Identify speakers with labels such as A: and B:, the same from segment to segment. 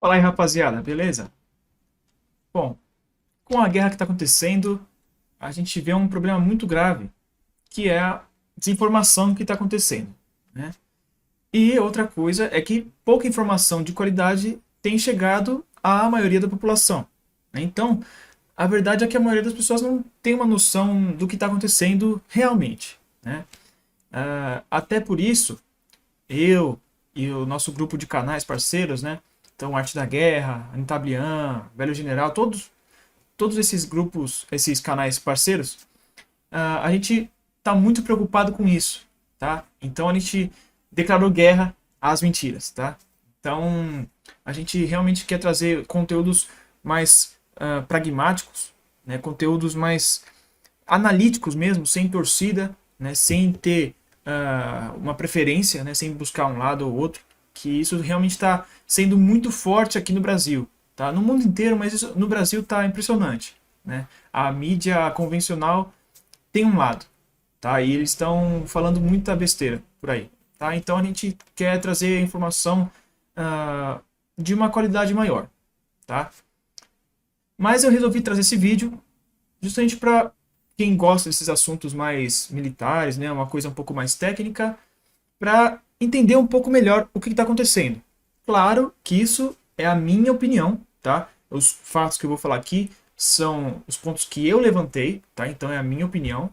A: Fala aí, rapaziada, beleza? Bom, com a guerra que está acontecendo, a gente vê um problema muito grave, que é a desinformação que está acontecendo, né? E outra coisa é que pouca informação de qualidade tem chegado à maioria da população, né? Então, a verdade é que a maioria das pessoas não tem uma noção do que está acontecendo realmente, né? Até por isso, eu e o nosso grupo de canais parceiros, né? Então, Arte da Guerra, Anitablian, Velho General, todos esses grupos, esses canais parceiros, a gente está muito preocupado com isso, tá? Então a gente declarou guerra às mentiras, tá? Então a gente realmente quer trazer conteúdos mais pragmáticos, né? Conteúdos mais analíticos mesmo, sem torcida, né? Sem ter uma preferência, né? Sem buscar um lado ou outro, que isso realmente está sendo muito forte aqui no Brasil, tá? No mundo inteiro, mas isso, no Brasil está impressionante, né? A mídia convencional tem um lado, tá? E eles estão falando muita besteira por aí, tá? Então a gente quer trazer informação de uma qualidade maior, tá? Mas eu resolvi trazer esse vídeo justamente para quem gosta desses assuntos mais militares, né? Uma coisa um pouco mais técnica, para entender um pouco melhor o que está acontecendo. Claro que isso é a minha opinião, tá? Os fatos que eu vou falar aqui são os pontos que eu levantei, tá? Então é a minha opinião.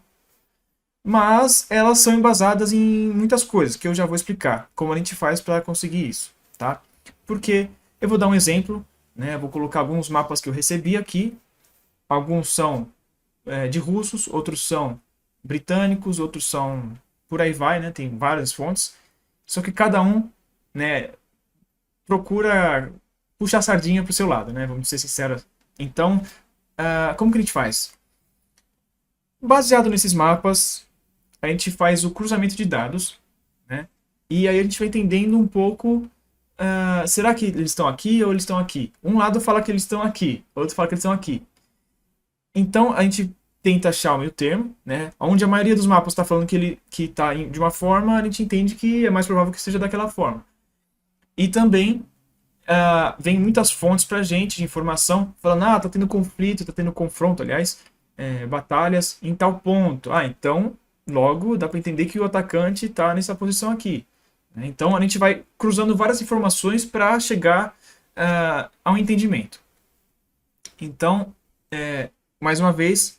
A: Mas elas são embasadas em muitas coisas que eu já vou explicar como a gente faz para conseguir isso, tá? Porque eu vou dar um exemplo, né? Eu vou colocar alguns mapas que eu recebi aqui. Alguns são de russos, outros são britânicos, outros são por aí vai, né? Tem várias fontes. Só que cada um, né, procura puxar a sardinha para o seu lado, né? Vamos ser sinceros. Então, como que a gente faz? Baseado nesses mapas, a gente faz o cruzamento de dados, né? E aí a gente vai entendendo um pouco, será que eles estão aqui ou eles estão aqui? Um lado fala que eles estão aqui, outro fala que eles estão aqui. Então a gente tenta achar o meio termo, né? Onde a maioria dos mapas está falando que ele que está de uma forma, a gente entende que é mais provável que seja daquela forma. E também vem muitas fontes para a gente de informação, falando, tá tendo conflito, tá tendo confronto, aliás, batalhas em tal ponto. Então, logo, dá para entender que o atacante está nessa posição aqui, né? Então, a gente vai cruzando várias informações para chegar a um entendimento. Então, mais uma vez,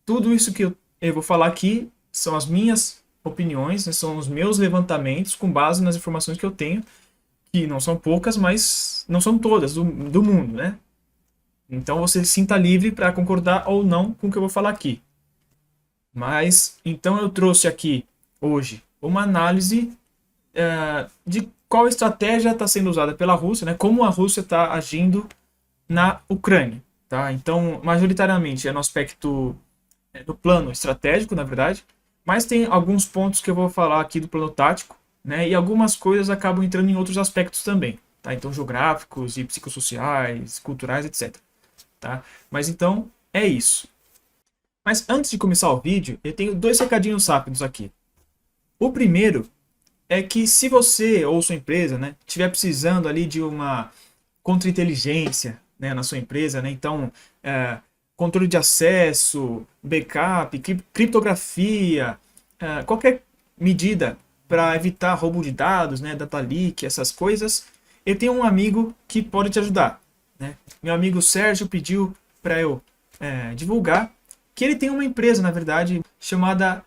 A: tudo isso que eu vou falar aqui são as minhas opiniões, né, são os meus levantamentos com base nas informações que eu tenho, que não são poucas, mas não são todas do mundo, né? Então você se sinta livre para concordar ou não com o que eu vou falar aqui. Mas então eu trouxe aqui hoje uma análise de qual estratégia está sendo usada pela Rússia, né? Como a Rússia está agindo na Ucrânia, tá? Então majoritariamente é no aspecto do plano estratégico, na verdade, mas tem alguns pontos que eu vou falar aqui do plano tático, né? E algumas coisas acabam entrando em outros aspectos também, tá? Então geográficos e psicossociais, culturais, etc. Tá? Mas então é isso. Mas antes de começar o vídeo, eu tenho dois recadinhos rápidos aqui. O primeiro é que se você ou sua empresa, né, estiver precisando ali de uma contra-inteligência, né, na sua empresa, né, então controle de acesso, backup, criptografia, qualquer medida para evitar roubo de dados, né, data leak, essas coisas, eu tenho um amigo que pode te ajudar, né? Meu amigo Sérgio pediu para eu divulgar que ele tem uma empresa, na verdade, chamada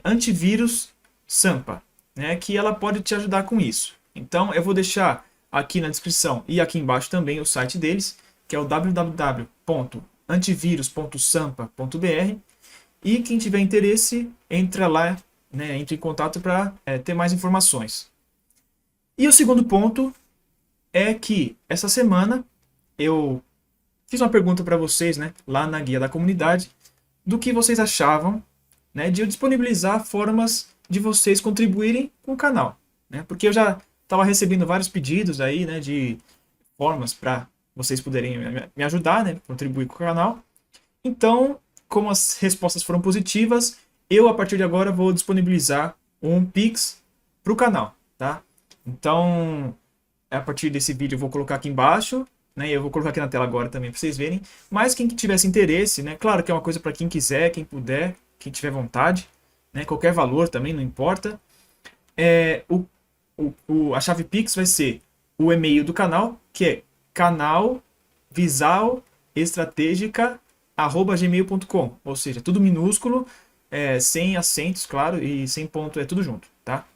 A: Antivírus Sampa, né, que ela pode te ajudar com isso. Então eu vou deixar aqui na descrição e aqui embaixo também o site deles, que é o www.antivirus.sampa.br, e quem tiver interesse, entra lá, né, entre em contato para ter mais informações. E o segundo ponto é que essa semana eu fiz uma pergunta para vocês, né, lá na guia da comunidade, do que vocês achavam, né, de eu disponibilizar formas de vocês contribuírem com o canal, né, porque eu já estava recebendo vários pedidos aí, né, de formas para vocês poderem me ajudar, né, contribuir com o canal. Então, como as respostas foram positivas, eu a partir de agora vou disponibilizar um Pix para o canal, tá? Então, a partir desse vídeo eu vou colocar aqui embaixo, né? Eu vou colocar aqui na tela agora também para vocês verem. Mas quem tivesse interesse, né? Claro que é uma coisa para quem quiser, quem puder, quem tiver vontade, né? Qualquer valor também, não importa. A chave Pix vai ser o e-mail do canal, que é canalvisalestrategica@gmail.com, ou seja, tudo minúsculo, sem acentos, claro, e sem ponto, é tudo junto, tá?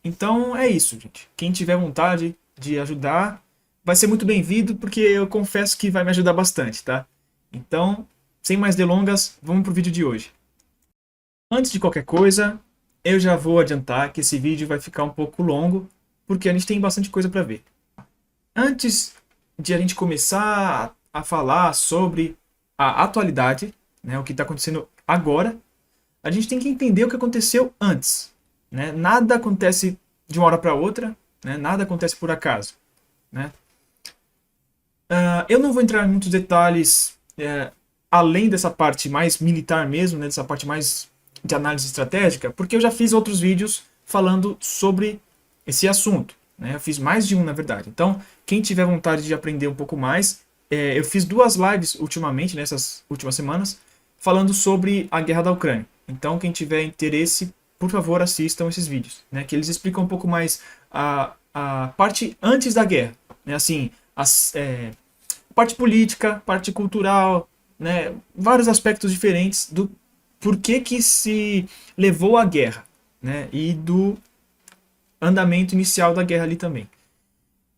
A: Então é isso, gente. Quem tiver vontade de ajudar, vai ser muito bem-vindo, porque eu confesso que vai me ajudar bastante, tá? Então, sem mais delongas, vamos pro vídeo de hoje. Antes de qualquer coisa, eu já vou adiantar que esse vídeo vai ficar um pouco longo, porque a gente tem bastante coisa para ver. Antes de a gente começar a falar sobre a atualidade, né, o que está acontecendo agora, a gente tem que entender o que aconteceu antes, né? Nada acontece de uma hora para outra, né? Nada acontece por acaso, né? Eu não vou entrar em muitos detalhes além dessa parte mais militar mesmo, né? Dessa parte mais de análise estratégica, porque eu já fiz outros vídeos falando sobre esse assunto, né? Eu fiz mais de um, na verdade. Então, quem tiver vontade de aprender um pouco mais, eu fiz 2 lives ultimamente, nessas últimas semanas, falando sobre a guerra da Ucrânia. Então, quem tiver interesse, por favor, assistam esses vídeos, né? Que eles explicam um pouco mais a parte antes da guerra, né? Assim, parte política, parte cultural, né? Vários aspectos diferentes do porquê que se levou à guerra, né? E do andamento inicial da guerra ali também.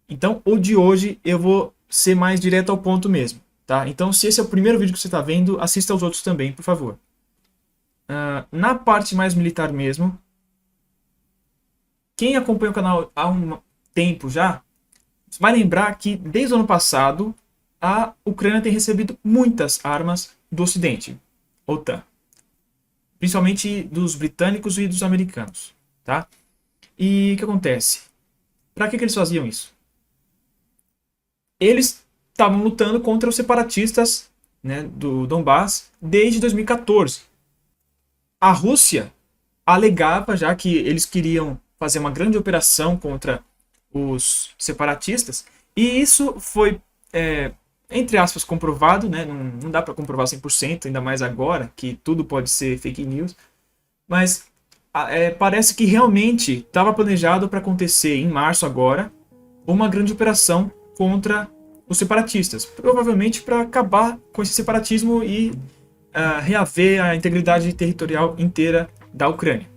A: Então, o de hoje eu vou ser mais direto ao ponto mesmo, tá? Então, se esse é o primeiro vídeo que você está vendo, assista aos outros também, por favor. Na parte mais militar mesmo, quem acompanha o canal há um tempo já, vai lembrar que desde o ano passado, a Ucrânia tem recebido muitas armas do Ocidente, OTAN. Principalmente dos britânicos e dos americanos, tá? E o que acontece? Para que eles faziam isso? Eles estavam lutando contra os separatistas, né, do Donbass desde 2014. A Rússia alegava já que eles queriam fazer uma grande operação contra os separatistas, e isso foi, entre aspas, comprovado, né? Não dá para comprovar 100%, ainda mais agora, que tudo pode ser fake news, mas parece que realmente estava planejado para acontecer em março agora uma grande operação contra os separatistas, provavelmente para acabar com esse separatismo e reaver a integridade territorial inteira da Ucrânia.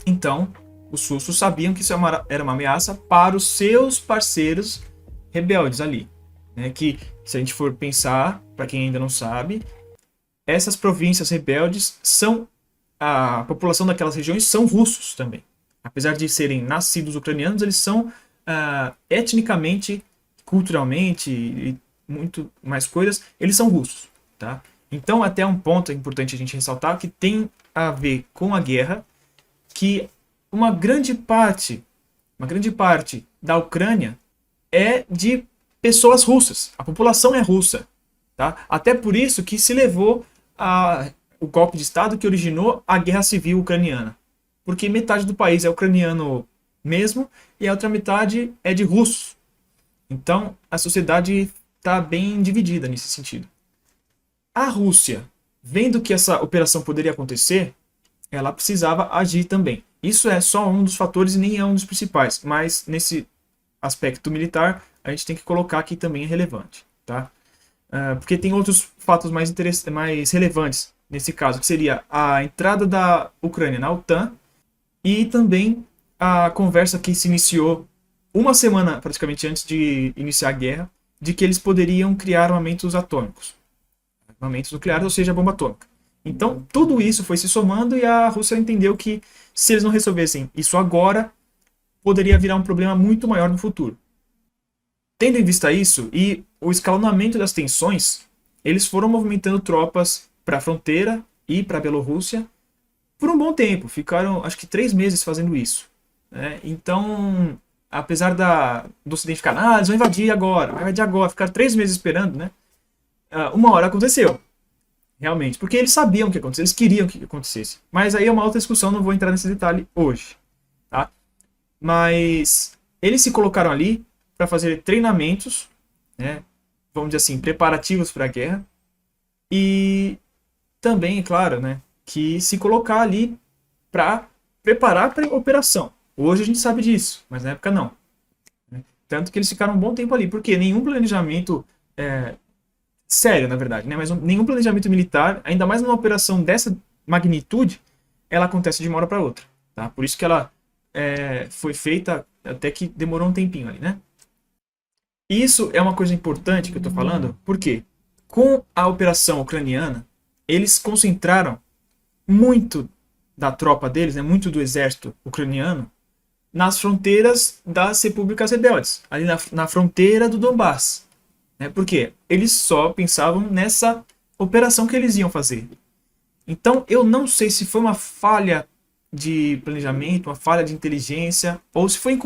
A: Então, os russos sabiam que isso era uma ameaça para os seus parceiros rebeldes ali, né? Que, se a gente for pensar, para quem ainda não sabe, essas províncias rebeldes são, a população daquelas regiões são russos também. Apesar de serem nascidos ucranianos, eles são etnicamente, culturalmente e muito mais coisas, eles são russos, tá? Então, até um ponto importante a gente ressaltar que tem a ver com a guerra, que uma grande parte da Ucrânia é de pessoas russas. A população é russa, tá? Até por isso que se levou o golpe de Estado que originou a guerra civil ucraniana. Porque metade do país é ucraniano mesmo e a outra metade é de russos. Então, a sociedade está bem dividida nesse sentido. A Rússia, vendo que essa operação poderia acontecer, ela precisava agir também. Isso é só um dos fatores e nem é um dos principais, mas nesse aspecto militar a gente tem que colocar que também é relevante, tá? Porque tem outros fatos mais relevantes nesse caso, que seria a entrada da Ucrânia na OTAN e também a conversa que se iniciou uma semana praticamente antes de iniciar a guerra, de que eles poderiam criar armamentos atômicos. Armamentos nucleares, ou seja, bomba atômica. Então, tudo isso foi se somando e a Rússia entendeu que se eles não resolvessem isso agora, poderia virar um problema muito maior no futuro. Tendo em vista isso e o escalonamento das tensões, eles foram movimentando tropas para a fronteira e para a Bielorrússia por um bom tempo. Ficaram, acho que 3 meses fazendo isso, né? Então, apesar do Ocidente ficar, eles vão invadir agora, ficar 3 meses esperando, né? Uma hora aconteceu. Realmente, porque eles sabiam o que acontecesse, eles queriam que acontecesse. Mas aí é uma outra discussão, não vou entrar nesse detalhe hoje, tá? Mas eles se colocaram ali para fazer treinamentos, né, vamos dizer assim, preparativos para a guerra, e também, é claro, né, que se colocar ali para preparar para a operação. Hoje a gente sabe disso, mas na época não. Tanto que eles ficaram um bom tempo ali, porque nenhum planejamento sério, na verdade, né? Mas nenhum planejamento militar, ainda mais numa operação dessa magnitude, ela acontece de uma hora para outra. Tá? Por isso que ela foi feita até que demorou um tempinho ali, né? Isso é uma coisa importante que eu estou falando, porque com a operação ucraniana, eles concentraram muito da tropa deles, né, muito do exército ucraniano, nas fronteiras das repúblicas rebeldes, ali na fronteira do Donbass. Né? Por quê? Eles só pensavam nessa operação que eles iam fazer. Então, eu não sei se foi uma falha de planejamento, uma falha de inteligência, ou se foi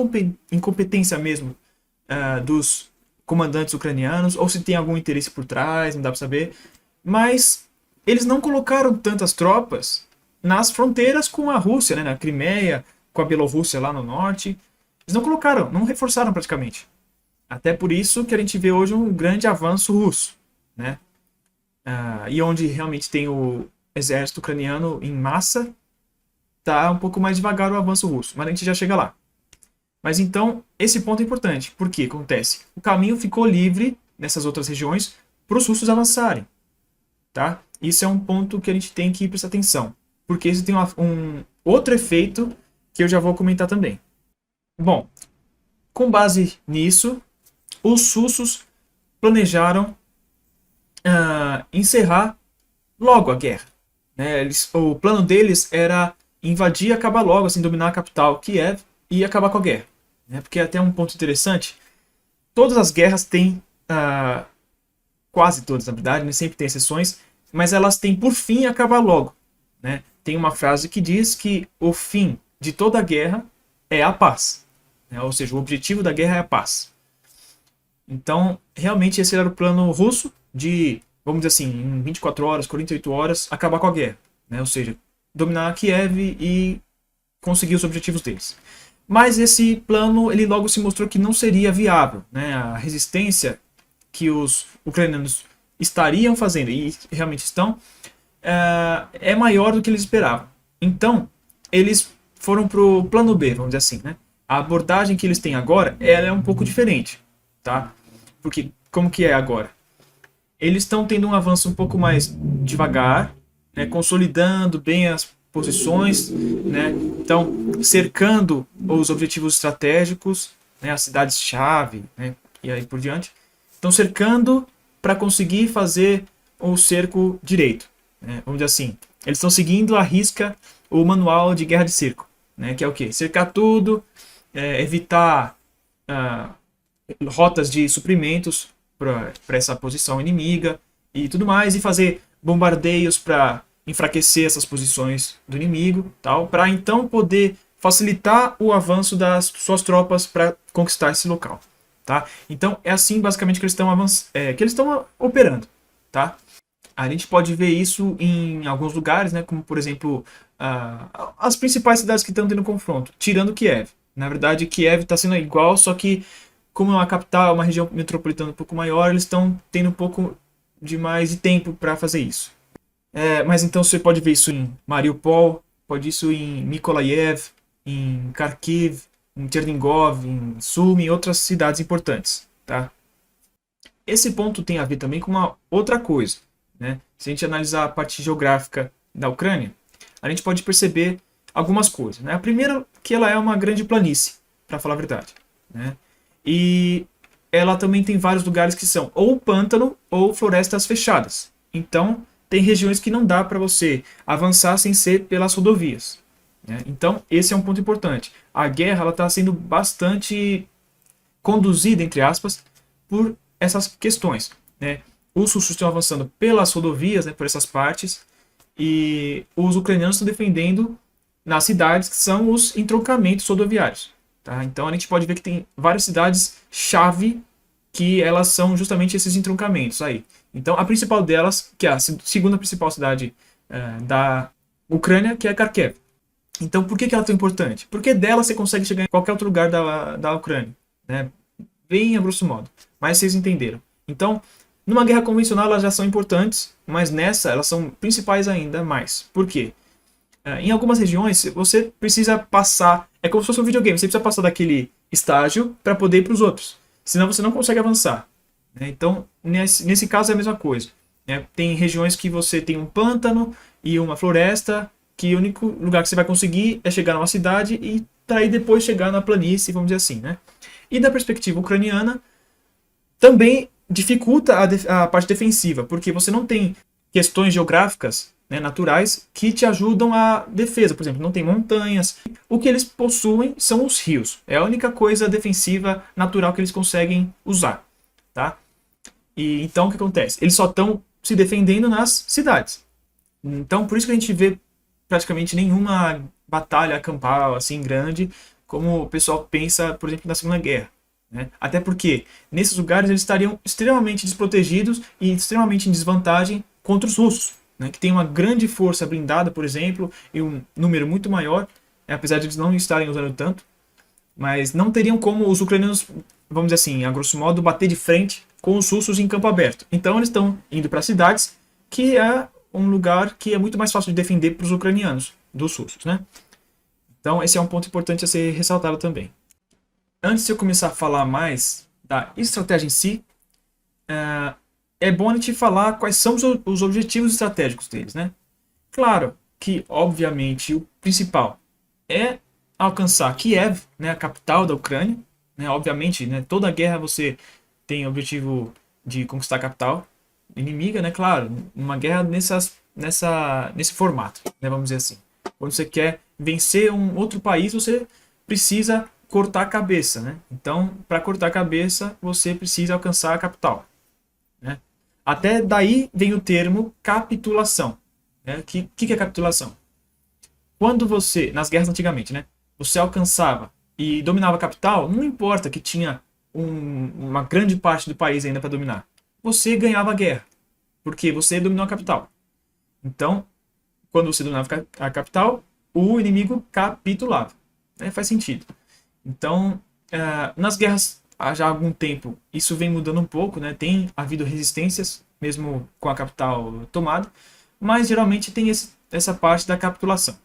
A: incompetência mesmo dos comandantes ucranianos, ou se tem algum interesse por trás, não dá para saber. Mas eles não colocaram tantas tropas nas fronteiras com a Rússia, né, na Crimeia, com a Bielorrússia lá no norte. Eles não colocaram, não reforçaram praticamente. Até por isso que a gente vê hoje um grande avanço russo, né? E onde realmente tem o exército ucraniano em massa, tá um pouco mais devagar o avanço russo, mas a gente já chega lá. Mas então, esse ponto é importante, porque acontece, o caminho ficou livre nessas outras regiões para os russos avançarem, tá? Isso é um ponto que a gente tem que prestar atenção, porque isso tem um outro efeito que eu já vou comentar também. Bom, com base nisso, os russos planejaram encerrar logo a guerra. Né? O plano deles era invadir e acabar logo, assim, dominar a capital, Kiev, e acabar com a guerra. Né? Porque até um ponto interessante, todas as guerras têm, quase todas na verdade, né? Sempre tem exceções, mas elas têm por fim acabar logo. Né? Tem uma frase que diz que o fim de toda guerra é a paz. Né? Ou seja, o objetivo da guerra é a paz. Então, realmente esse era o plano russo de, vamos dizer assim, em 24 horas, 48 horas, acabar com a guerra. Né? Ou seja, dominar Kiev e conseguir os objetivos deles. Mas esse plano, ele logo se mostrou que não seria viável. Né? A resistência que os ucranianos estariam fazendo, e realmente estão, é maior do que eles esperavam. Então, eles foram para o plano B, vamos dizer assim. Né? A abordagem que eles têm agora, ela é um pouco diferente. Tá? Porque, como que é agora? Eles estão tendo um avanço um pouco mais devagar, né? Consolidando bem as posições, né? Então, cercando os objetivos estratégicos, né? As cidades-chave, né? E aí por diante. Estão cercando para conseguir fazer o cerco direito. Né? Vamos dizer assim, eles estão seguindo à risca o manual de guerra de cerco, né? Que é o quê? Cercar tudo, evitar rotas de suprimentos para essa posição inimiga e tudo mais, e fazer bombardeios para enfraquecer essas posições do inimigo, tal, para então poder facilitar o avanço das suas tropas para conquistar esse local. Tá? Então é assim basicamente que eles estão operando. Tá? A gente pode ver isso em alguns lugares, né, como por exemplo as principais cidades que estão tendo confronto, tirando Kiev. Na verdade, Kiev está sendo igual, só que como é uma capital, uma região metropolitana um pouco maior, eles estão tendo um pouco mais de tempo para fazer isso. Mas então você pode ver isso em Mariupol, pode ver isso em Mykolaiv, em Kharkiv, em Chernigov, em Sumi e outras cidades importantes. Tá? Esse ponto tem a ver também com uma outra coisa. Né? Se a gente analisar a parte geográfica da Ucrânia, a gente pode perceber algumas coisas. Né? A primeira, que ela é uma grande planície, para falar a verdade. Né? E ela também tem vários lugares que são ou pântano ou florestas fechadas. Então, tem regiões que não dá para você avançar sem ser pelas rodovias. Né? Então, esse é um ponto importante. A guerra está sendo bastante conduzida, entre aspas, por essas questões. Né? Os russos estão avançando pelas rodovias, né, por essas partes, e os ucranianos estão defendendo nas cidades que são os entroncamentos rodoviários. Tá? Então a gente pode ver que tem várias cidades-chave que elas são justamente esses entroncamentos aí. Então a principal delas, que é a segunda principal cidade da Ucrânia, que é Kharkiv. Então, por que ela é tão importante? Porque dela você consegue chegar em qualquer outro lugar da Ucrânia, né? Bem a grosso modo. Mas vocês entenderam. Então, numa guerra convencional elas já são importantes, mas nessa elas são principais ainda mais. Por quê? Em algumas regiões você precisa passar, é como se fosse um videogame, você precisa passar daquele estágio para poder ir para os outros. Senão você não consegue avançar, né? Então, nesse caso é a mesma coisa, né? Tem regiões que você tem um pântano e uma floresta, que o único lugar que você vai conseguir é chegar numa cidade e daí depois chegar na planície, vamos dizer assim, né? E da perspectiva ucraniana, também dificulta a parte defensiva, porque você não tem questões geográficas, né, naturais, que te ajudam a defesa. Por exemplo, não tem montanhas. O que eles possuem são os rios. É a única coisa defensiva natural que eles conseguem usar. Tá? E então o que acontece? Eles só estão se defendendo nas cidades. Então por isso que a gente vê praticamente nenhuma batalha campal assim grande, como o pessoal pensa, por exemplo, na Segunda Guerra, né? Até porque nesses lugares eles estariam extremamente desprotegidos e extremamente em desvantagem contra os russos, né? Que tem uma grande força blindada, por exemplo, e um número muito maior, apesar de eles não estarem usando tanto, mas não teriam como os ucranianos, vamos dizer assim, a grosso modo, bater de frente com os russos em campo aberto. Então eles estão indo para cidades, que é um lugar que é muito mais fácil de defender para os ucranianos dos russos, né? Então esse é um ponto importante a ser ressaltado também. Antes de eu começar a falar mais da estratégia em si, é bom a gente falar quais são os objetivos estratégicos deles, né? Claro que, obviamente, o principal é alcançar Kiev, né, a capital da Ucrânia, né? Obviamente, né, toda guerra você tem o objetivo de conquistar a capital inimiga, né? Claro, uma guerra nesse formato, né, vamos dizer assim. Quando você quer vencer um outro país, você precisa cortar a cabeça, né? Então, para cortar a cabeça, você precisa alcançar a capital, né? Até daí vem o termo capitulação, né? Que é capitulação? Quando você, nas guerras antigamente, né, você alcançava e dominava a capital, não importa que tinha uma grande parte do país ainda para dominar, você ganhava a guerra, porque você dominou a capital. Então, quando você dominava a capital, o inimigo capitulava, né? Faz sentido. Então, nas guerras há já algum tempo, isso vem mudando um pouco, né? Tem havido resistências, mesmo com a capital tomada, mas geralmente tem essa parte da capitulação.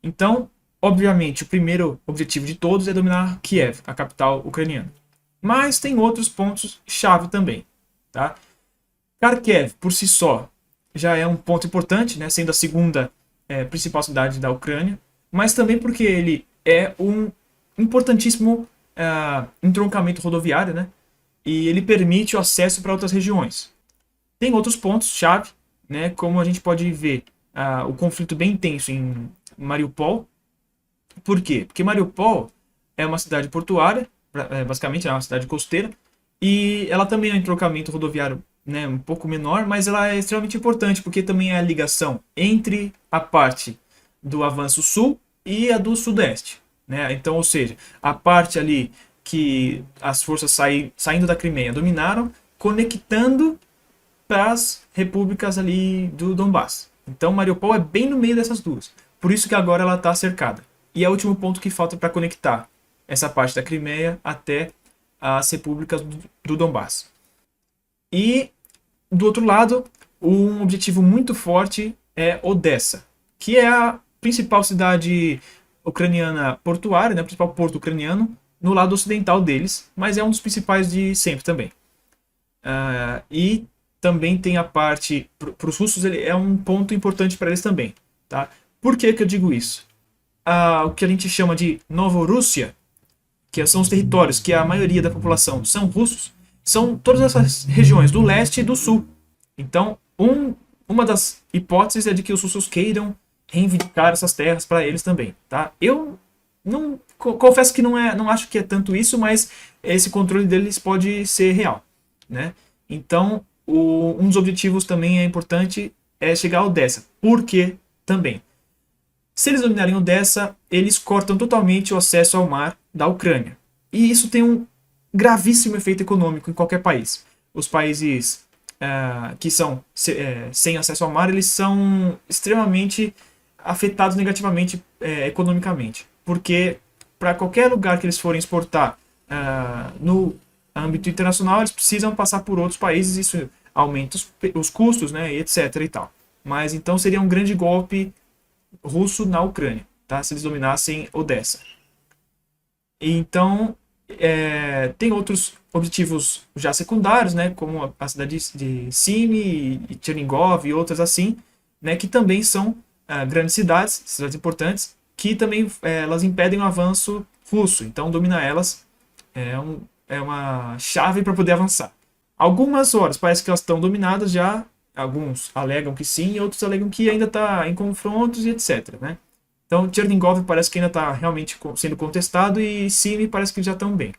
A: Então, obviamente, o primeiro objetivo de todos é dominar Kiev, a capital ucraniana. Mas tem outros pontos-chave também. Tá? Kharkiv, por si só, já é um ponto importante, né? Sendo a segunda principal cidade da Ucrânia, mas também porque ele é um importantíssimo entroncamento rodoviário, né? E ele permite o acesso para outras regiões. Tem outros pontos-chave, né? Como a gente pode ver o conflito bem intenso em Mariupol. Por quê? Porque Mariupol é uma cidade portuária, basicamente é uma cidade costeira, e ela também é um entroncamento rodoviário, né, um pouco menor, mas ela é extremamente importante, porque também é a ligação entre a parte do avanço sul e a do sudeste, né? Então, ou seja, a parte ali que as forças saindo da Crimeia dominaram, conectando para as repúblicas ali do Donbass. Então, Mariupol é bem no meio dessas duas. Por isso que agora ela está cercada. E é o último ponto que falta para conectar essa parte da Crimeia até as repúblicas do Donbass. E, do outro lado, um objetivo muito forte é Odessa, que é a principal cidade ucraniana portuária, né, o principal porto ucraniano, no lado ocidental deles, mas é um dos principais de sempre também. E também tem a parte, para os russos, ele é um ponto importante para eles também. Tá? Por que eu digo isso? O que a gente chama de Novorússia, que são os territórios que a maioria da população são russos, são todas essas regiões do leste e do sul. Então, uma das hipóteses é de que os russos queiram reivindicar essas terras para eles também. Tá? Eu não confesso que não acho que é tanto isso, mas esse controle deles pode ser real, né? Então, um dos objetivos também é importante é chegar a Odessa. Por quê também? Se eles dominarem Odessa, eles cortam totalmente o acesso ao mar da Ucrânia. E isso tem um gravíssimo efeito econômico em qualquer país. Os países que são sem acesso ao mar, eles são extremamente afetados negativamente economicamente, porque para qualquer lugar que eles forem exportar no âmbito internacional, eles precisam passar por outros países, isso aumenta os custos, né, etc. e tal. Mas então seria um grande golpe russo na Ucrânia, tá? Se eles dominassem Odessa. Então, tem outros objetivos já secundários, né, como a cidade de Simi e Chernigov e outras assim, né, que também são grandes cidades importantes, que também elas impedem o avanço russo. Então, dominar elas é uma chave para poder avançar. Algumas horas parece que elas estão dominadas já, alguns alegam que sim, e outros alegam que ainda está em confrontos e etc. Né? Então, Chernigov parece que ainda está realmente sendo contestado e Simi parece que já estão bem.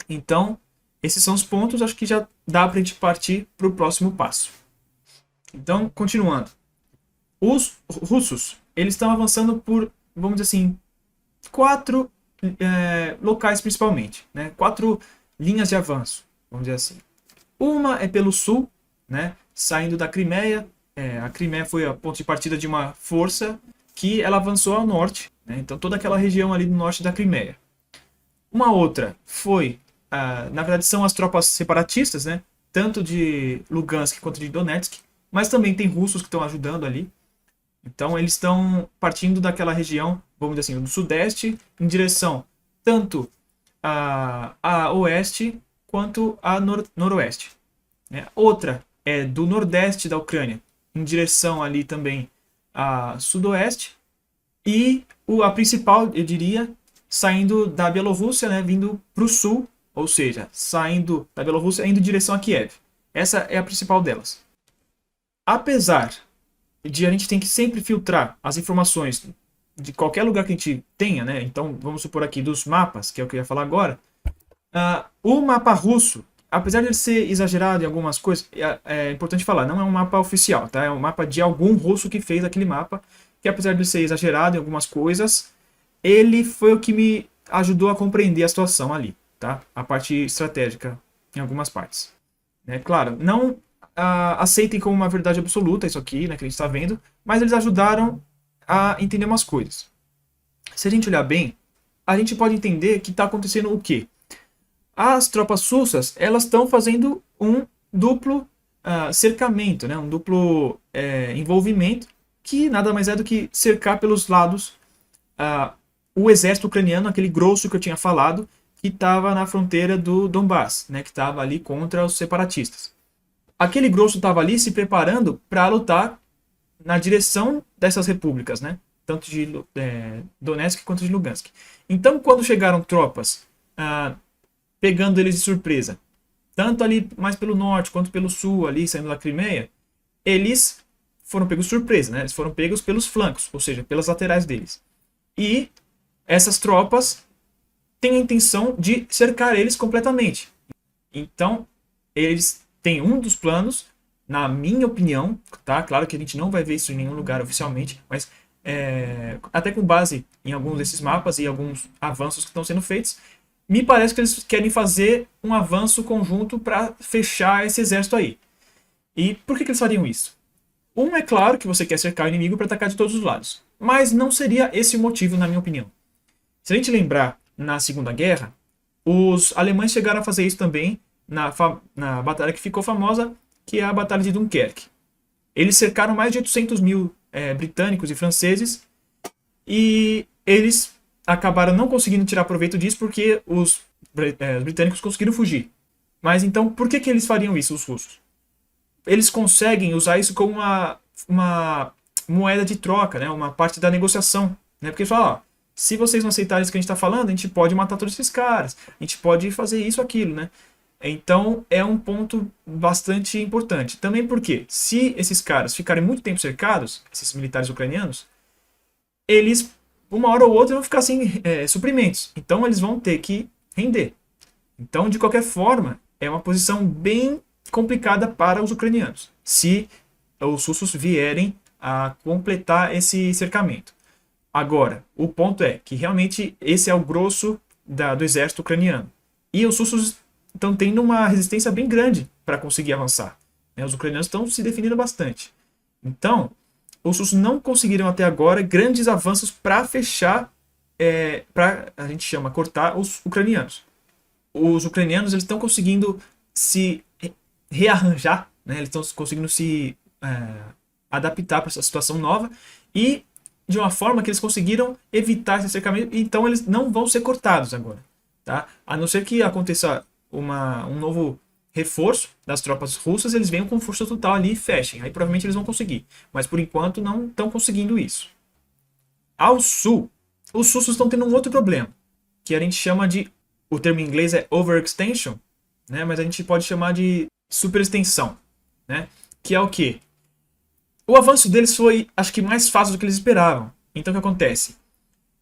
A: Então, esses são os pontos, acho que já dá para a gente partir para o próximo passo. Então, continuando. Os russos, eles estão avançando por, vamos dizer assim, 4 locais principalmente, né? 4 linhas de avanço, vamos dizer assim. Uma é pelo sul, né? Saindo da Crimeia. A Crimeia foi a ponto de partida de uma força que ela avançou ao norte, né? Então toda aquela região ali do norte da Crimeia. Uma outra foi, na verdade são as tropas separatistas, né? Tanto de Lugansk quanto de Donetsk, mas também tem russos que estão ajudando ali. Então eles estão partindo daquela região, vamos dizer assim, do sudeste, em direção tanto a oeste quanto a noroeste. Outra é do nordeste da Ucrânia, em direção ali também a sudoeste. E a principal, eu diria, saindo da Bielorrússia, né, vindo para o sul, ou seja, saindo da Bielorrússia, indo em direção a Kiev. Essa é a principal delas. Apesar de a gente ter que sempre filtrar as informações de qualquer lugar que a gente tenha, né? Então, vamos supor aqui dos mapas, que é o que eu ia falar agora. O mapa russo, apesar de ele ser exagerado em algumas coisas, é importante falar, não é um mapa oficial, tá? É um mapa de algum russo que fez aquele mapa, que apesar de ser exagerado em algumas coisas, ele foi o que me ajudou a compreender a situação ali, tá? A parte estratégica em algumas partes. Claro, não aceitem como uma verdade absoluta isso aqui, né, que a gente está vendo, mas eles ajudaram a entender umas coisas. Se a gente olhar bem, a gente pode entender que está acontecendo o quê? As tropas russas, elas estão fazendo um duplo cercamento, né, um duplo envolvimento, que nada mais é do que cercar pelos lados o exército ucraniano, aquele grosso que eu tinha falado, que estava na fronteira do Donbass, né, que estava ali contra os separatistas. Aquele grosso estava ali se preparando para lutar na direção dessas repúblicas, né? Tanto de Donetsk quanto de Lugansk. Então, quando chegaram tropas pegando eles de surpresa, tanto ali mais pelo norte quanto pelo sul, ali saindo da Crimeia, eles foram pegos de surpresa, né? Eles foram pegos pelos flancos, ou seja, pelas laterais deles. E essas tropas têm a intenção de cercar eles completamente. Então, eles têm um dos planos, na minha opinião, tá? Claro que a gente não vai ver isso em nenhum lugar oficialmente, mas até com base em alguns desses mapas e alguns avanços que estão sendo feitos, me parece que eles querem fazer um avanço conjunto para fechar esse exército aí. E por que eles fariam isso? É claro que você quer cercar o inimigo para atacar de todos os lados, mas não seria esse o motivo, na minha opinião. Se a gente lembrar, na Segunda Guerra, os alemães chegaram a fazer isso também na batalha que ficou famosa, que é a Batalha de Dunkerque. Eles cercaram mais de 800 mil britânicos e franceses e eles acabaram não conseguindo tirar proveito disso porque os britânicos conseguiram fugir. Mas então, por que eles fariam isso, os russos? Eles conseguem usar isso como uma moeda de troca, né? Uma parte da negociação. Né? Porque eles falam, ó, se vocês não aceitarem isso que a gente está falando, a gente pode matar todos esses caras, a gente pode fazer isso, aquilo, né? Então, é um ponto bastante importante. Também porque, se esses caras ficarem muito tempo cercados, esses militares ucranianos, eles, uma hora ou outra, vão ficar sem suprimentos. Então, eles vão ter que render. Então, de qualquer forma, é uma posição bem complicada para os ucranianos, se os russos vierem a completar esse cercamento. Agora, o ponto é que realmente esse é o grosso do exército ucraniano. E os russos estão tendo uma resistência bem grande para conseguir avançar. Os ucranianos estão se definindo bastante. Então, os russos não conseguiram até agora grandes avanços para fechar, para a gente chama cortar os ucranianos. Os ucranianos eles estão conseguindo se rearranjar, né? Eles estão conseguindo se adaptar para essa situação nova e de uma forma que eles conseguiram evitar esse cercamento, então eles não vão ser cortados agora, tá? A não ser que aconteça um novo reforço das tropas russas, eles venham com força total ali e fechem, aí provavelmente eles vão conseguir, mas por enquanto não estão conseguindo isso. Ao sul, os russos estão tendo um outro problema, que a gente chama de, o termo em inglês é overextension, né? Mas a gente pode chamar de superextensão, né? Que é o quê? O avanço deles foi, acho que, mais fácil do que eles esperavam. Então o que acontece?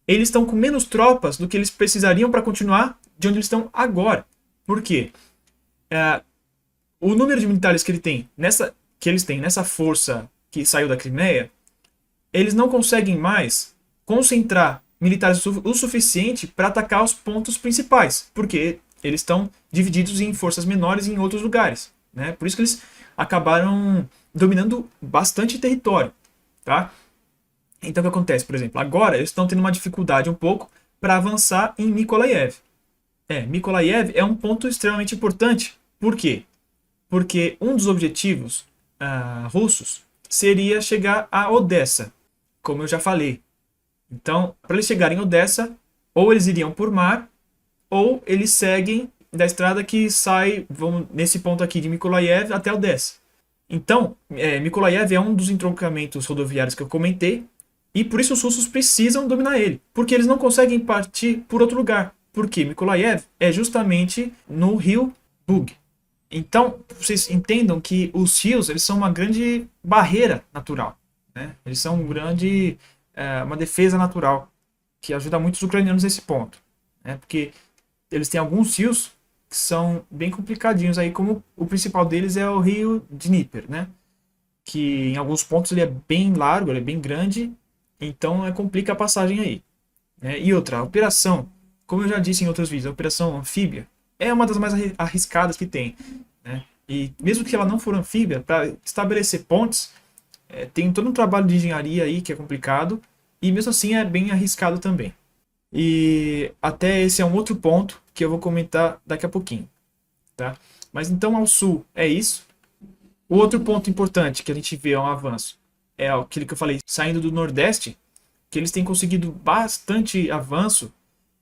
A: Eles estão com menos tropas do que eles precisariam para continuar de onde eles estão agora. Por quê? O número de militares que eles têm nessa força que saiu da Crimeia, eles não conseguem mais concentrar militares o suficiente para atacar os pontos principais, porque eles estão divididos em forças menores em outros lugares, né? Por isso que eles acabaram dominando bastante território, tá? Então o que acontece, por exemplo, agora eles estão tendo uma dificuldade um pouco para avançar em Mykolaiv. Mykolaiv é um ponto extremamente importante. Por quê? Porque um dos objetivos russos seria chegar a Odessa, como eu já falei. Então, para eles chegarem em Odessa, ou eles iriam por mar, ou eles seguem da estrada que vão nesse ponto aqui de Mykolaiv até Odessa. Então, Mykolaiv é um dos entroncamentos rodoviários que eu comentei, e por isso os russos precisam dominar ele, porque eles não conseguem partir por outro lugar, porque Mykolaiv é justamente no rio Bug. Então, vocês entendam que os rios eles são uma grande barreira natural, né? Eles são uma defesa natural que ajuda muito os ucranianos nesse ponto, né? Porque eles têm alguns rios que são bem complicadinhos aí, como o principal deles é o rio Dnieper, né? Que em alguns pontos ele é bem largo, ele é bem grande, então complica a passagem aí, né? E outra, a operação, como eu já disse em outros vídeos, a operação anfíbia é uma das mais arriscadas que tem, né? E mesmo que ela não for anfíbia, para estabelecer pontes, tem todo um trabalho de engenharia aí que é complicado, e mesmo assim é bem arriscado também. E até esse é um outro ponto que eu vou comentar daqui a pouquinho, tá? Mas então ao sul é isso. O outro ponto importante que a gente vê um avanço é aquele que eu falei, saindo do Nordeste, que eles têm conseguido bastante avanço.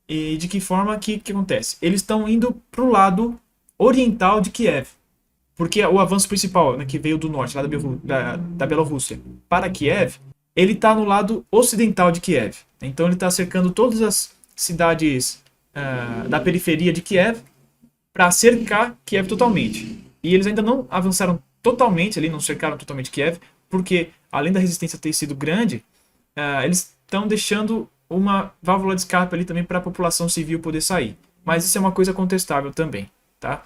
A: E de que forma que acontece? Eles estão indo para o lado oriental de Kiev. Porque o avanço principal, né, que veio do norte, lá da Bielorrússia, para Kiev, ele está no lado ocidental de Kiev. Então ele está cercando todas as cidades da periferia de Kiev para cercar Kiev totalmente. E eles ainda não avançaram totalmente ali, não cercaram totalmente Kiev, porque além da resistência ter sido grande, eles estão deixando uma válvula de escape ali também para a população civil poder sair. Mas isso é uma coisa contestável também, tá?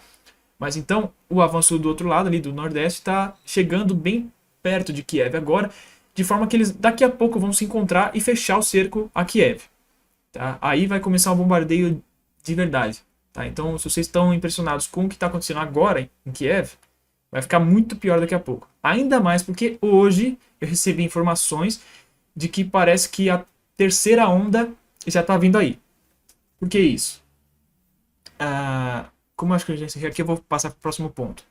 A: Mas então, o avanço do outro lado, ali do Nordeste, está chegando bem perto de Kiev agora, de forma que eles daqui a pouco vão se encontrar e fechar o cerco a Kiev. Tá? Aí vai começar um bombardeio de verdade. Tá? Então, se vocês estão impressionados com o que está acontecendo agora em Kiev, vai ficar muito pior daqui a pouco. Ainda mais porque hoje eu recebi informações de que parece que a terceira onda já está vindo aí. Por que isso? Como eu acho que eu já encerrei aqui, eu vou passar para o próximo ponto.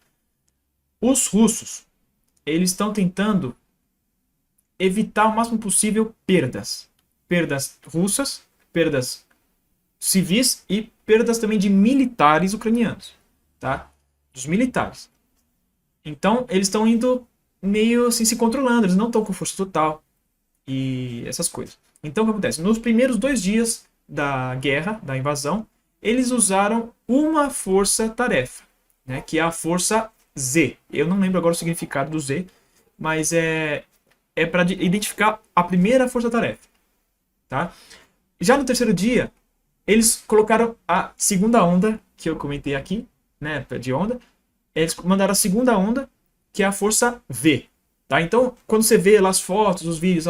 A: Os russos, eles estão tentando evitar o máximo possível perdas. Perdas russas, perdas civis e perdas também de militares ucranianos. Tá? Dos militares. Então, eles estão indo meio assim se controlando, eles não estão com força total e essas coisas. Então, o que acontece? Nos primeiros 2 dias da guerra, da invasão, eles usaram uma força-tarefa, né, que é a força Z. Eu não lembro agora o significado do Z, mas é para identificar a primeira força-tarefa. Tá? Já no terceiro dia, eles colocaram a segunda onda, que eu comentei aqui, né, de onda. Eles mandaram a segunda onda, que é a força V. Tá? Então, quando você vê lá as fotos, os vídeos,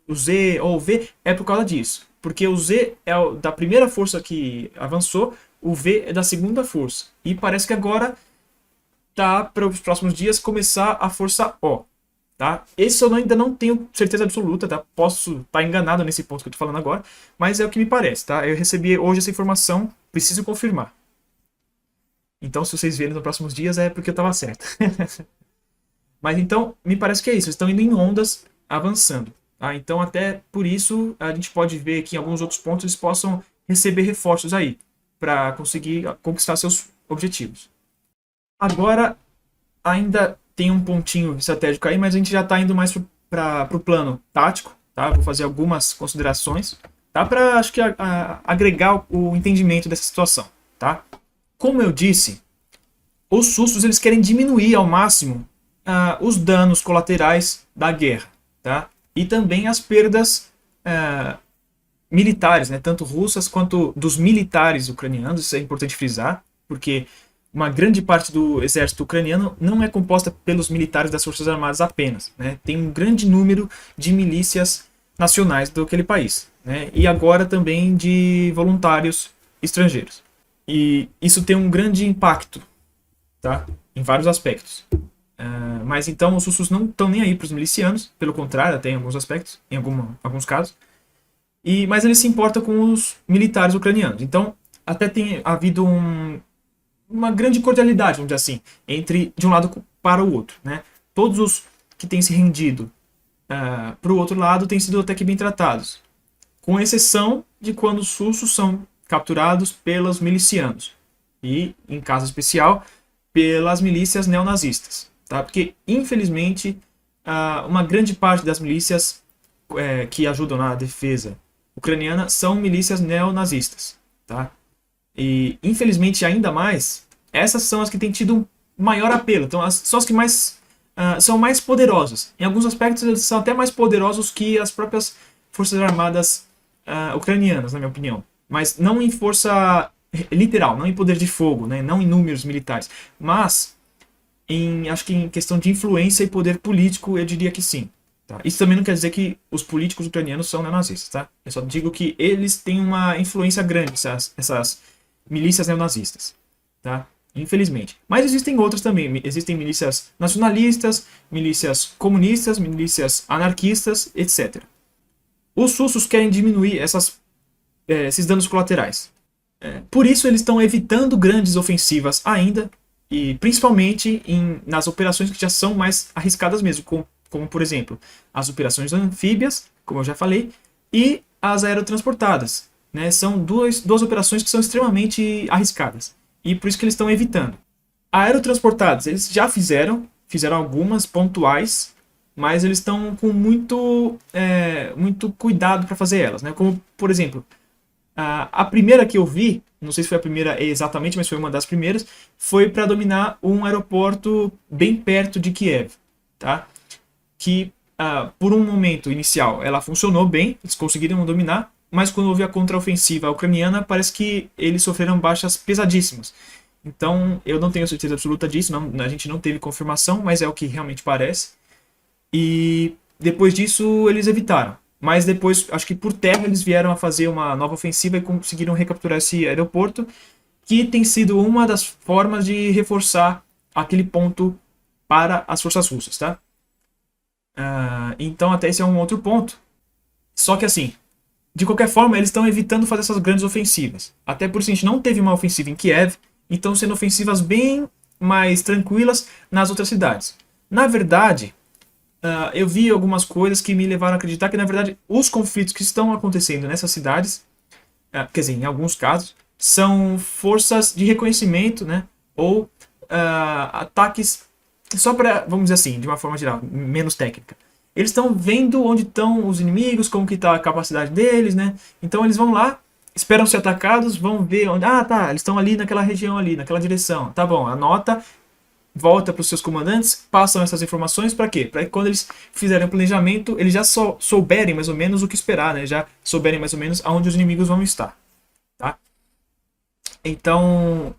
A: o Z ou o V, é por causa disso. Porque o Z é da primeira força que avançou, o V é da segunda força. E parece que agora tá para os próximos dias começar a força O. Tá? Esse eu ainda não tenho certeza absoluta, tá? Posso estar enganado nesse ponto que eu estou falando agora, mas é o que me parece, tá? Eu recebi hoje essa informação, preciso confirmar. Então, se vocês verem nos próximos dias, é porque eu estava certo. Mas então, me parece que é isso, eles estão indo em ondas avançando. Tá? Então, até por isso, a gente pode ver que em alguns outros pontos eles possam receber reforços aí, para conseguir conquistar seus objetivos. Agora, ainda tem um pontinho estratégico aí, mas a gente já está indo mais para o plano tático, tá? Vou fazer algumas considerações, tá? Para, acho que, agregar o entendimento dessa situação, tá? Como eu disse, os russos eles querem diminuir ao máximo os danos colaterais da guerra, tá? E também as perdas militares, né? Tanto russas quanto dos militares ucranianos, isso é importante frisar, porque uma grande parte do exército ucraniano não é composta pelos militares das Forças Armadas apenas, né? Tem um grande número de milícias nacionais daquele país, né? E agora também de voluntários estrangeiros. E isso tem um grande impacto, tá? Em vários aspectos. Mas então os russos não estão nem aí para os milicianos, pelo contrário, até em alguns aspectos, em alguns casos. Mas eles se importam com os militares ucranianos. Então, até tem havido uma grande cordialidade, vamos dizer assim, entre de um lado para o outro, né? Todos os que têm se rendido para o outro lado têm sido até que bem tratados, com exceção de quando os russos são capturados pelos milicianos e, em caso especial, pelas milícias neonazistas, tá? Porque, infelizmente, uma grande parte das milícias que ajudam na defesa ucraniana são milícias neonazistas, tá? E, infelizmente, ainda mais, essas são as que têm tido um maior apelo. Então, são as que são mais poderosas. Em alguns aspectos, eles são até mais poderosos que as próprias forças armadas ucranianas, na minha opinião. Mas não em força literal, não em poder de fogo, né? Não em números militares. Mas, acho que em questão de influência e poder político, eu diria que sim. Tá? Isso também não quer dizer que os políticos ucranianos são neonazistas, tá? Eu só digo que eles têm uma influência grande, essas milícias neonazistas, tá? Infelizmente. Mas existem outras também. Existem milícias nacionalistas, milícias comunistas, milícias anarquistas, etc. Os russos querem diminuir esses danos colaterais. Por isso eles estão evitando grandes ofensivas ainda, e principalmente nas operações que já são mais arriscadas mesmo, como por exemplo, as operações anfíbias, como eu já falei, e as aerotransportadas. Né? São duas operações que são extremamente arriscadas, e por isso que eles estão evitando. Aerotransportadas, eles já fizeram algumas pontuais, mas eles estão com muito cuidado para fazer elas. Né? Como, por exemplo, a primeira que eu vi, não sei se foi a primeira exatamente, mas foi uma das primeiras, foi para dominar um aeroporto bem perto de Kiev, tá? Que por um momento inicial ela funcionou bem, eles conseguiram dominar, mas quando houve a contraofensiva ucraniana, parece que eles sofreram baixas pesadíssimas. Então eu não tenho certeza absoluta disso, a gente não teve confirmação, mas é o que realmente parece. E depois disso eles evitaram. Mas depois, acho que por terra, eles vieram a fazer uma nova ofensiva e conseguiram recapturar esse aeroporto, que tem sido uma das formas de reforçar aquele ponto para as forças russas, tá? Então até esse é um outro ponto. Só que assim, de qualquer forma, eles estão evitando fazer essas grandes ofensivas. Até por isso a gente não teve uma ofensiva em Kiev, então sendo ofensivas bem mais tranquilas nas outras cidades. Na verdade, eu vi algumas coisas que me levaram a acreditar que, na verdade, os conflitos que estão acontecendo nessas cidades, quer dizer, em alguns casos, são forças de reconhecimento, né? Ou ataques só para, vamos dizer assim, de uma forma geral, menos técnica. Eles estão vendo onde estão os inimigos, como que está a capacidade deles, né? Então eles vão lá, esperam ser atacados, vão ver onde... tá, eles estão ali naquela região ali, naquela direção. Tá bom, anota, volta para os seus comandantes, passam essas informações para quê? Para que quando eles fizerem o planejamento, eles já souberem mais ou menos o que esperar, né? Já souberem mais ou menos aonde os inimigos vão estar, tá? Então,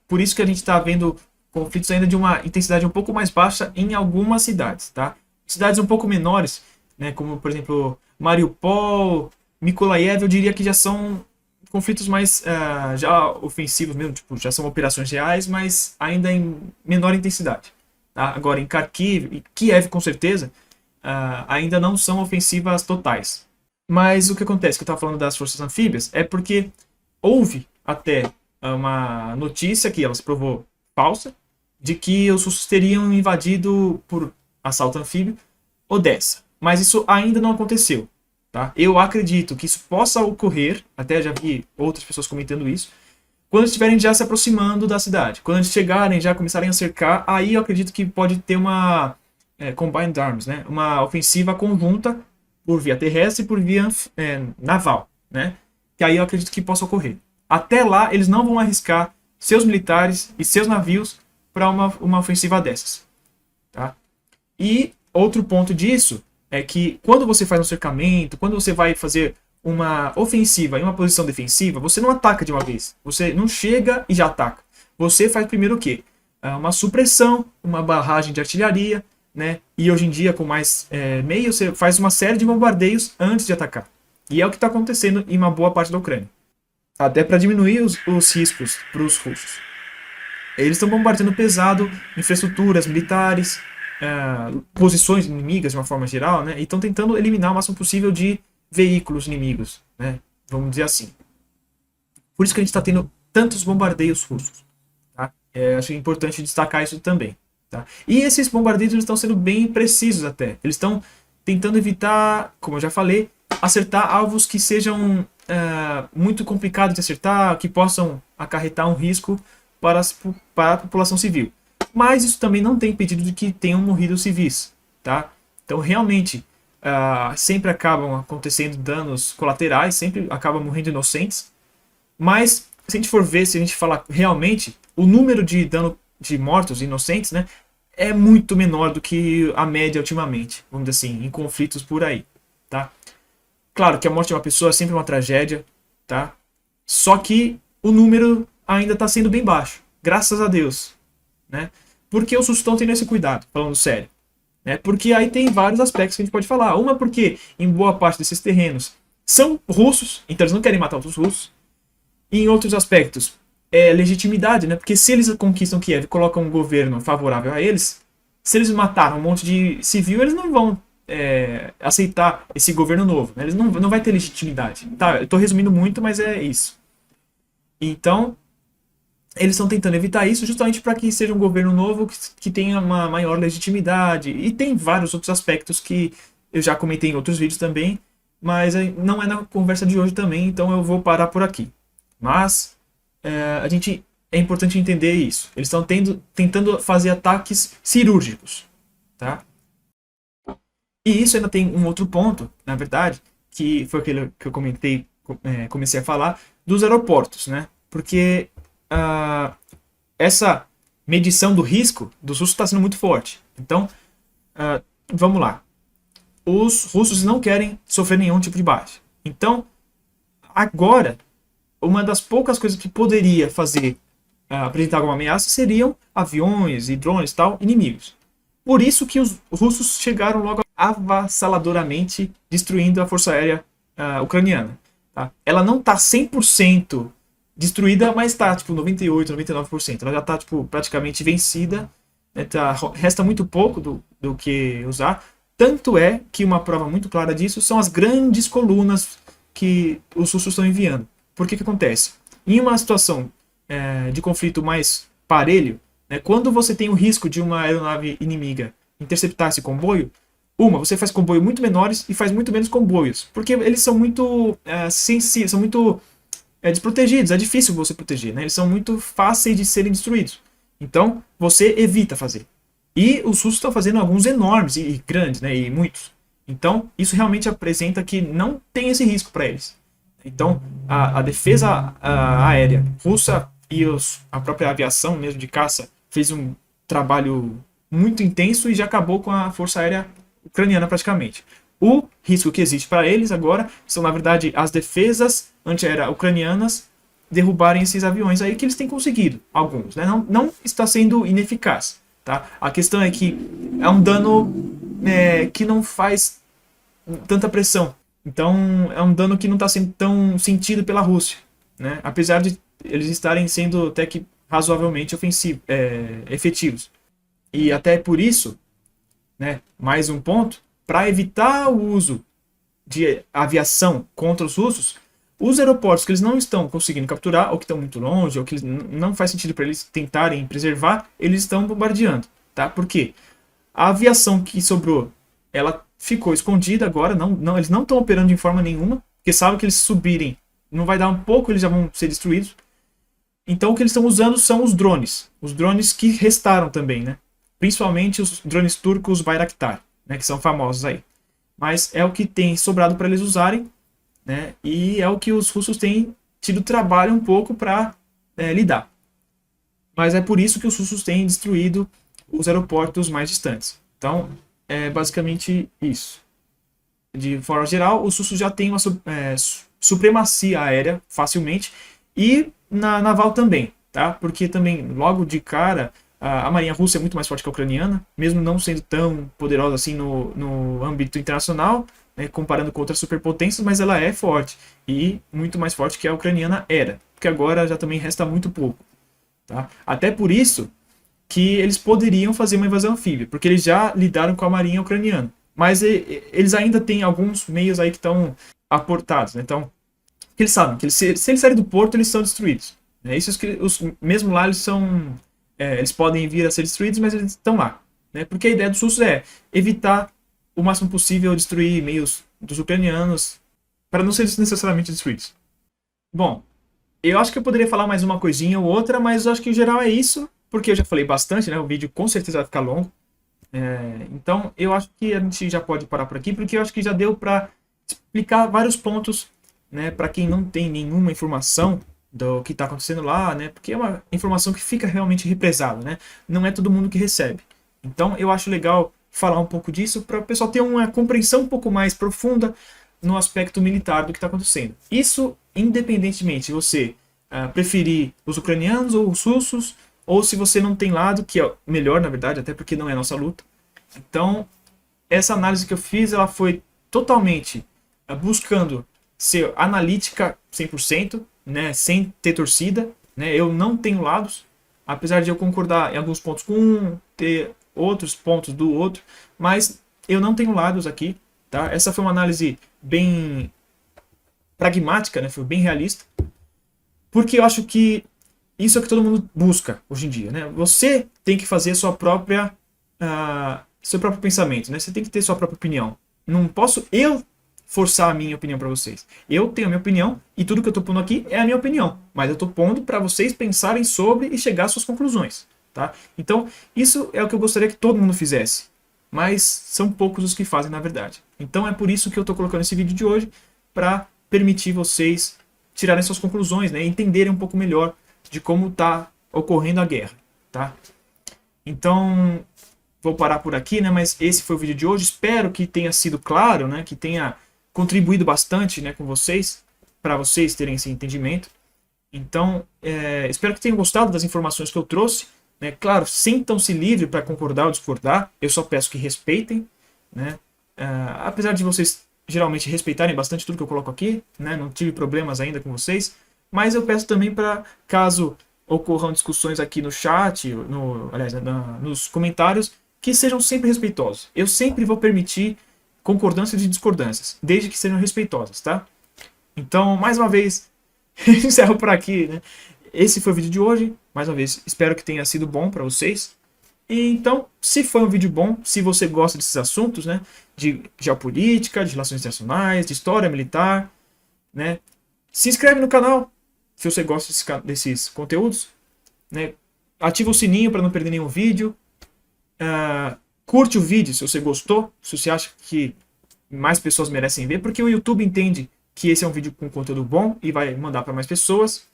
A: por isso que a gente está vendo conflitos ainda de uma intensidade um pouco mais baixa em algumas cidades, tá? Cidades um pouco menores, né? Como, por exemplo, Mariupol, Mykolaiv, eu diria que já são conflitos mais já ofensivos mesmo, tipo, já são operações reais, mas ainda em menor intensidade, Tá? Agora, em Kharkiv e Kiev, com certeza, ainda não são ofensivas totais. Mas o que acontece, que eu estava falando das forças anfíbias, é porque houve até uma notícia que ela se provou falsa, de que os russos teriam invadido por assalto anfíbio Odessa. Mas isso ainda não aconteceu. Tá? Eu acredito que isso possa ocorrer, até já vi outras pessoas comentando isso, quando estiverem já se aproximando da cidade. Quando eles chegarem, já começarem a cercar, aí eu acredito que pode ter uma Combined Arms, né? Uma ofensiva conjunta por via terrestre e por via naval. Né? Que aí eu acredito que possa ocorrer. Até lá, eles não vão arriscar seus militares e seus navios para uma ofensiva dessas. Tá? E outro ponto disso é que quando você faz um cercamento, quando você vai fazer uma ofensiva em uma posição defensiva, você não ataca de uma vez. Você não chega e já ataca. Você faz primeiro o quê? Uma supressão, uma barragem de artilharia, né? E hoje em dia, com mais meios, você faz uma série de bombardeios antes de atacar. E é o que está acontecendo em uma boa parte da Ucrânia. Até para diminuir os riscos para os russos. Eles estão bombardeando pesado infraestruturas militares, posições inimigas de uma forma geral, né? E estão tentando eliminar o máximo possível de veículos inimigos, né? Vamos dizer assim. Por isso que a gente está tendo tantos bombardeios russos. Tá? Acho importante destacar isso também. Tá? E esses bombardeios estão sendo bem precisos até. Eles estão tentando evitar, como eu já falei, acertar alvos que sejam muito complicados de acertar, que possam acarretar um risco para a população civil. Mas isso também não tem impedido de que tenham morrido civis. Tá? Então, realmente, sempre acabam acontecendo danos colaterais, sempre acabam morrendo inocentes. Mas, se a gente for ver, se a gente falar realmente, o número de dano de mortos inocentes, né, é muito menor do que a média ultimamente, vamos dizer assim, em conflitos por aí. Tá? Claro que a morte de uma pessoa é sempre uma tragédia, tá? Só que o número ainda está sendo bem baixo, graças a Deus. Né? Porque os russos estão tendo esse cuidado, falando sério. Né? Porque aí tem vários aspectos que a gente pode falar. Uma porque em boa parte desses terrenos são russos, então eles não querem matar outros russos. E em outros aspectos, legitimidade, né? Porque se eles conquistam Kiev e colocam um governo favorável a eles, se eles mataram um monte de civil, eles não vão aceitar esse governo novo. Né? Eles não vai ter legitimidade. Tá, eu estou resumindo muito, mas é isso. Então, eles estão tentando evitar isso justamente para que seja um governo novo que tenha uma maior legitimidade. E tem vários outros aspectos que eu já comentei em outros vídeos também, mas não é na conversa de hoje também, então eu vou parar por aqui. Mas é importante entender isso. Eles estão tentando fazer ataques cirúrgicos. Tá? E isso ainda tem um outro ponto, na verdade, que foi aquele que eu comecei a falar, dos aeroportos. Né? Porque essa medição do risco dos russos está sendo muito forte. Então, vamos lá. Os russos não querem sofrer nenhum tipo de baixa. Então, agora, uma das poucas coisas que poderia fazer apresentar alguma ameaça seriam aviões e drones e tal, inimigos. Por isso que os russos chegaram logo avassaladoramente destruindo a força aérea ucraniana. Tá? Ela não está 100% destruída, mas está tipo 98%, 99%. Ela já está tipo, praticamente vencida. Né? Resta muito pouco do que usar. Tanto é que uma prova muito clara disso são as grandes colunas que os russos estão enviando. Por que acontece? Em uma situação de conflito mais parelho, né, quando você tem o risco de uma aeronave inimiga interceptar esse comboio, você faz comboios muito menores e faz muito menos comboios. Porque eles são muito sensíveis, são muito desprotegidos, é difícil você proteger, né? Eles são muito fáceis de serem destruídos. Então, você evita fazer. E os russos estão fazendo alguns enormes e grandes, né? E muitos. Então, isso realmente apresenta que não tem esse risco para eles. Então, a defesa aérea russa e a própria aviação mesmo de caça fez um trabalho muito intenso e já acabou com a força aérea ucraniana praticamente. O risco que existe para eles agora são, na verdade, as defesas antiaéreas ucranianas derrubarem esses aviões aí que eles têm conseguido, alguns. Né? Não está sendo ineficaz. Tá? A questão é que é um dano que não faz tanta pressão. Então, é um dano que não está sendo tão sentido pela Rússia. Né? Apesar de eles estarem sendo até que razoavelmente efetivos. E até por isso, né, mais um ponto, para evitar o uso de aviação contra os russos, os aeroportos que eles não estão conseguindo capturar, ou que estão muito longe, ou que não faz sentido para eles tentarem preservar, eles estão bombardeando. Tá? Por quê? A aviação que sobrou, ela ficou escondida agora, eles não estão operando de forma nenhuma, porque sabem que eles subirem, não vai dar um pouco, eles já vão ser destruídos. Então o que eles estão usando são os drones que restaram também, né? Principalmente os drones turcos Bayraktar, né? Que são famosos aí. Mas é o que tem sobrado para eles usarem, né? E é o que os russos têm tido trabalho um pouco para lidar. Mas é por isso que os russos têm destruído os aeroportos mais distantes. Então, é basicamente isso. De forma geral, os russos já têm uma supremacia aérea facilmente e na naval também, tá? Porque também, logo de cara, a marinha russa é muito mais forte que a ucraniana, mesmo não sendo tão poderosa assim no âmbito internacional, né, comparando com outras superpotências, mas ela é forte e muito mais forte que a ucraniana era, porque agora já também resta muito pouco. Tá? Até por isso que eles poderiam fazer uma invasão anfíbia, porque eles já lidaram com a marinha ucraniana. Mas eles ainda têm alguns meios aí que estão aportados. Né? Então, eles sabem que se eles saírem do porto, eles são destruídos. Né? Isso que mesmo lá eles são. Eles podem vir a ser destruídos, mas eles estão lá. Né? Porque a ideia dos russos é evitar o máximo possível destruir meios dos ucranianos para não ser necessariamente destruídos. Bom, eu acho que eu poderia falar mais uma coisinha ou outra, mas eu acho que em geral é isso, porque eu já falei bastante, né? O vídeo com certeza vai ficar longo. Então eu acho que a gente já pode parar por aqui, porque eu acho que já deu para explicar vários pontos, né? Para quem não tem nenhuma informação do que está acontecendo lá, né? Porque é uma informação que fica realmente represada, né? Não é todo mundo que recebe. Então eu acho legal falar um pouco disso para o pessoal ter uma compreensão um pouco mais profunda no aspecto militar do que está acontecendo. Isso independentemente se você preferir os ucranianos ou os russos, ou se você não tem lado, que é melhor na verdade, até porque não é nossa luta. Então, essa análise que eu fiz, ela foi totalmente buscando ser analítica 100%, né, sem ter torcida. Né, eu não tenho lados, apesar de eu concordar em alguns pontos com um, ter outros pontos do outro, mas eu não tenho lados aqui. Tá? Essa foi uma análise bem pragmática, né? Foi bem realista, porque eu acho que isso é o que todo mundo busca hoje em dia, né? Você tem que fazer sua própria, seu próprio pensamento, né? Você tem que ter sua própria opinião. Não posso eu forçar a minha opinião para vocês. Eu tenho a minha opinião e tudo que eu estou pondo aqui é a minha opinião, mas eu estou pondo para vocês pensarem sobre e chegar às suas conclusões, tá? Então, isso é o que eu gostaria que todo mundo fizesse, mas são poucos os que fazem na verdade. Então é por isso que eu estou colocando esse vídeo de hoje, para permitir vocês tirarem suas conclusões, né, e entenderem um pouco melhor de como está ocorrendo a guerra, tá? Então, vou parar por aqui, né, mas esse foi o vídeo de hoje. Espero que tenha sido claro, né, que tenha contribuído bastante, né, com vocês, para vocês terem esse entendimento. Então, espero que tenham gostado das informações que eu trouxe. Né? Claro, sintam-se livres para concordar ou discordar, eu só peço que respeitem. Né? Apesar de vocês geralmente respeitarem bastante tudo que eu coloco aqui, né? Não tive problemas ainda com vocês, mas eu peço também para, caso ocorram discussões aqui no chat, aliás, nos comentários, que sejam sempre respeitosos. Eu sempre vou permitir concordâncias e discordâncias, desde que sejam respeitosas, tá? Então, mais uma vez, encerro por aqui, né? Esse foi o vídeo de hoje. Mais uma vez, espero que tenha sido bom para vocês. E então, se foi um vídeo bom, se você gosta desses assuntos, né, de geopolítica, de relações internacionais, de história militar, né, se inscreve no canal, se você gosta desses conteúdos, né, ativa o sininho para não perder nenhum vídeo, curte o vídeo se você gostou, se você acha que mais pessoas merecem ver, porque o YouTube entende que esse é um vídeo com conteúdo bom e vai mandar para mais pessoas.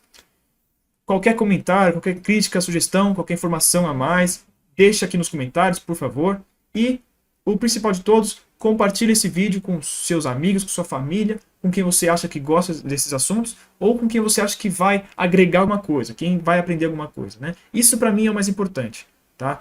A: Qualquer comentário, qualquer crítica, sugestão, qualquer informação a mais, deixa aqui nos comentários, por favor. E o principal de todos, compartilhe esse vídeo com seus amigos, com sua família, com quem você acha que gosta desses assuntos, ou com quem você acha que vai agregar alguma coisa, quem vai aprender alguma coisa. Né? Isso para mim é o mais importante, tá?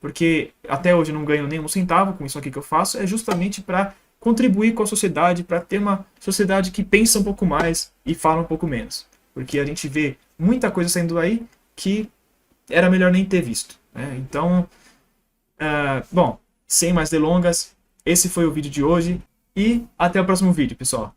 A: Porque até hoje eu não ganho nenhum centavo com isso aqui que eu faço, é justamente para contribuir com a sociedade, para ter uma sociedade que pensa um pouco mais e fala um pouco menos. Porque a gente vê muita coisa saindo aí que era melhor nem ter visto. Né? Então, Bom, sem mais delongas, esse foi o vídeo de hoje e até o próximo vídeo, pessoal.